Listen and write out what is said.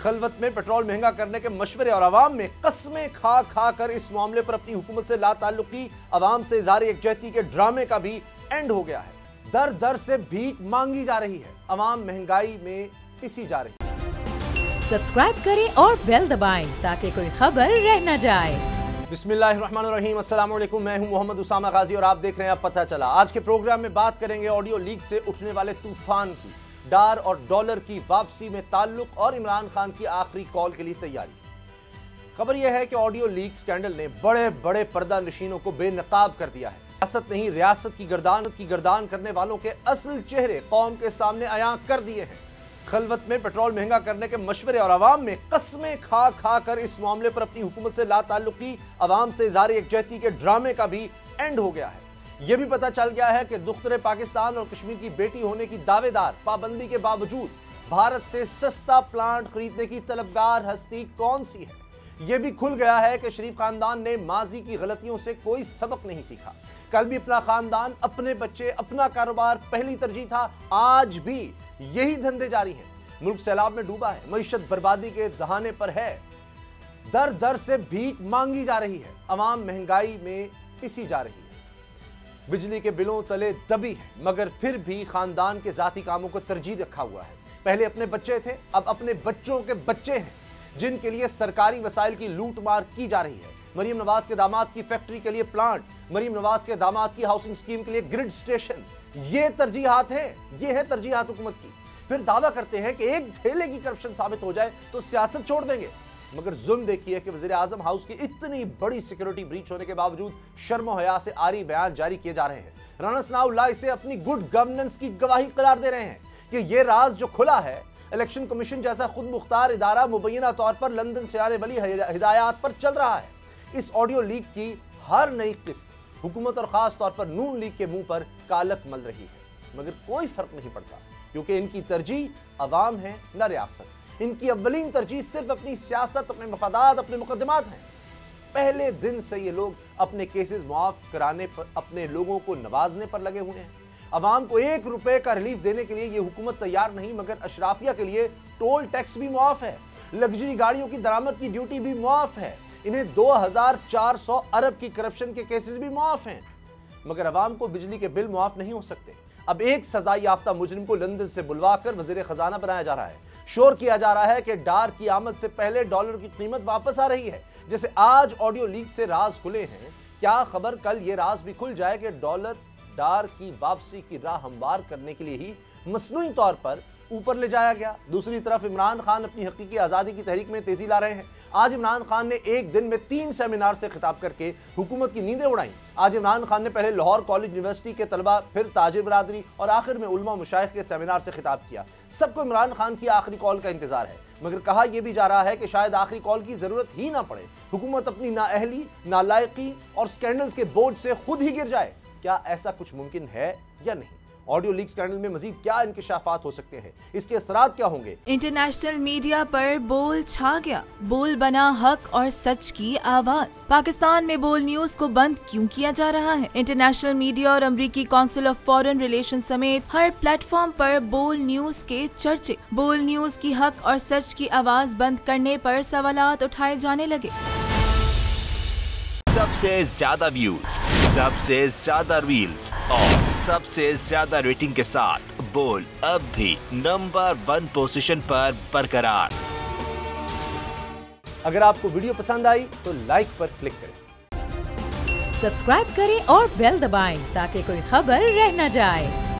खलवत में पेट्रोल महंगा करने के मशवरे और आवाम में कस्में खा खा कर इस मामले पर अपनी हुकूमत से लाताल्लुकी आवाम से इज़हार यकजहती के ड्रामे का भी एंड हो गया है। दर दर से भीख मांगी जा रही है, आवाम महंगाई में पिसी जा रही है। सब्सक्राइब करें और बेल दबाएं ताकि कोई खबर रह न जाए। बिस्मिल्लाहिर्रहमानिर्रहीम, अस्सलाम वालेकुम। मैं हूं मोहम्मद उसामा गाजी और आप देख रहे हैं अब पता चला। आज के प्रोग्राम में बात करेंगे ऑडियो लीक से उठने वाले तूफान की, डार और डॉलर की वापसी में ताल्लुक और इमरान खान की आखिरी कॉल के लिए तैयारी। खबर यह है कि ऑडियो लीक स्कैंडल ने बड़े बड़े पर्दा नशीनों को बेनकाब कर दिया है। सियासत नहीं, रियासत की गर्दान करने वालों के असल चेहरे कौम के सामने अयां कर दिए हैं। खलवत में पेट्रोल महंगा करने के मशवरे और आवाम में कस्में खा खा कर इस मामले पर अपनी हुकूमत से लाताल्लुकी आवाम से इज़हार यकजहती के ड्रामे का भी एंड हो गया है। यह भी पता चल गया है कि दुख्तरे पाकिस्तान और कश्मीर की बेटी होने की दावेदार पाबंदी के बावजूद भारत से सस्ता प्लांट खरीदने की तलबगार हस्ती कौन सी है। यह भी खुल गया है कि शरीफ खानदान ने माजी की गलतियों से कोई सबक नहीं सीखा। कल भी अपना खानदान, अपने बच्चे, अपना कारोबार पहली तरजीह था, आज भी यही धंधे जारी हैं। मुल्क सैलाब में डूबा है, मईशत बर्बादी के दहाने पर है, दर दर से भीख मांगी जा रही है, अवाम महंगाई में पिसी जा रही है, बिजली के बिलों तले दबी है, मगर फिर भी खानदान के जाती कामों को तरजीह रखा हुआ है। पहले अपने बच्चे थे, अब अपने बच्चों के बच्चे हैं जिनके लिए सरकारी वसाइल की लूट मार की जा रही है। मरीम नवाज के दामाद की फैक्ट्री के लिए प्लांट, मरीम नवाज के दामाद की हाउसिंग स्कीम के लिए ग्रिड स्टेशन, ये तरजीहात है, ये है तरजीहात हुकूमत की। फिर दावा करते हैं कि एक ढेले की करप्शन साबित हो जाए तो सियासत छोड़ देंगे, मगर जुल्म देखिए कि वज़ीर आज़म हाउस की इतनी बड़ी सिक्योरिटी ब्रीच होने के बावजूद शर्म हया से आरी बयान जारी किए जा रहे हैं। राना सनाउल्लाह इसे अपनी गुड गवर्नेंस की गवाही करार दे रहे हैं कि यह राज जो खुला है, इलेक्शन कमीशन जैसा खुद मुख्तार इदारा मुबैना तौर पर लंदन से आने वाली हिदायत पर चल रहा है। इस ऑडियो लीक की हर नई किस्त हुकूमत और खास तौर पर नून लीग के मुंह पर कालक मल रही है, मगर कोई फर्क नहीं पड़ता क्योंकि इनकी तरजीह अवाम है न रियासत। इनकी अव्वलीन तरजीह सिर्फ अपनी सियासत, अपने मफादात, अपने मुकदमात हैं। पहले दिन से ये लोग अपने केसेस मुआफ कराने पर, अपने लोगों को नवाजने पर लगे हुए हैं। अवाम को 1 रुपए का रिलीफ देने के लिए ये हुकूमत तैयार नहीं, मगर अशराफिया के लिए टोल टैक्स भी मुआफ है, लग्जरी गाड़ियों की दरामद की ड्यूटी भी मुआफ है, इन्हें 2400 अरब की करप्शन के केसेस भी मुआफ हैं, मगर अवाम को बिजली के बिल मुआफ नहीं हो सकते। अब एक सजा याफ्ता मुजरिम को लंदन से बुलवाकर वजीर खजाना बनाया जा रहा है। शोर किया जा रहा है कि डार की आमद से पहले डॉलर की कीमत वापस आ रही है। जैसे आज ऑडियो लीक से राज खुले हैं, क्या खबर कल ये राज भी खुल जाए कि डॉलर डार की वापसी की राह हमवार करने के लिए ही मसनूई तौर पर ऊपर ले जाया गया। दूसरी तरफ इमरान खान अपनी हकीकी आज़ादी की तहरीक में तेजी ला रहे हैं। आज इमरान खान ने एक दिन में 3 सेमिनार से खिताब करके हुकूमत की नींदें उड़ाई। आज इमरान खान ने पहले लाहौर कॉलेज यूनिवर्सिटी के तलबा, फिर ताजिर बरादरी और आखिर में उलमा मुशाइख के सेमिनार से खिताब किया। सबको इमरान खान की आखिरी कॉल का इंतजार है, मगर कहा यह भी जा रहा है कि शायद आखिरी कॉल की जरूरत ही ना पड़े, हुकूमत अपनी नाअहली, नालायकी और स्कैंडल्स के बोझ से खुद ही गिर जाए। क्या ऐसा कुछ मुमकिन है या नहीं? ऑडियो लीक स्कैंडल में मजीद क्या इंकिशाफात हो सकते हैं, इसके असरात क्या होंगे? इंटरनेशनल मीडिया पर बोल छा गया, बोल बना हक और सच की आवाज। पाकिस्तान में बोल न्यूज को बंद क्यों किया जा रहा है? इंटरनेशनल मीडिया और अमेरिकी काउंसिल ऑफ फॉरेन रिलेशन समेत हर प्लेटफॉर्म पर बोल न्यूज के चर्चे। बोल न्यूज की हक और सच की आवाज बंद करने पर सवालात उठाए जाने लगे। सबसे ज्यादा व्यूज, सबसे ज्यादा रील्स और सबसे ज्यादा रेटिंग के साथ बोल अब भी नंबर 1 पोजीशन पर बरकरार। अगर आपको वीडियो पसंद आई तो लाइक पर क्लिक करें, सब्सक्राइब करें और बेल दबाएं ताकि कोई खबर रह न जाए।